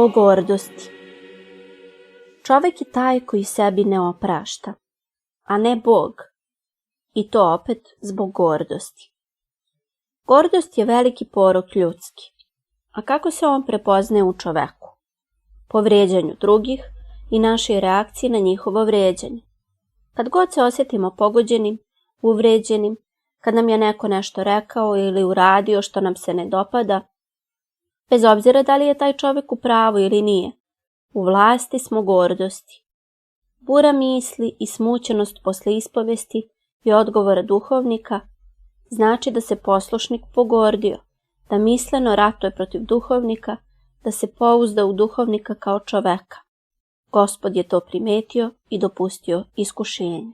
O gordosti. Čovek je taj koji sebi ne oprašta, a ne Bog, i to opet zbog gordosti. Gordost je veliki porok ljudski, a kako se on prepoznaje u čoveku? Po vrijeđanju drugih i našoj reakciji na njihovo vrijeđanje. Kad god se osjetimo pogođenim, uvrijeđenim, kad nam je neko nešto rekao ili uradio što nam se ne dopada, bez obzira da li je taj čovek u pravu ili nije, u vlasti smo gordosti. Bura misli i smućenost posle ispovesti i odgovora duhovnika znači da se poslušnik pogordio, da misleno ratuje protiv duhovnika, da se pouzda u duhovnika kao čoveka. Gospod je to primetio i dopustio iskušenje.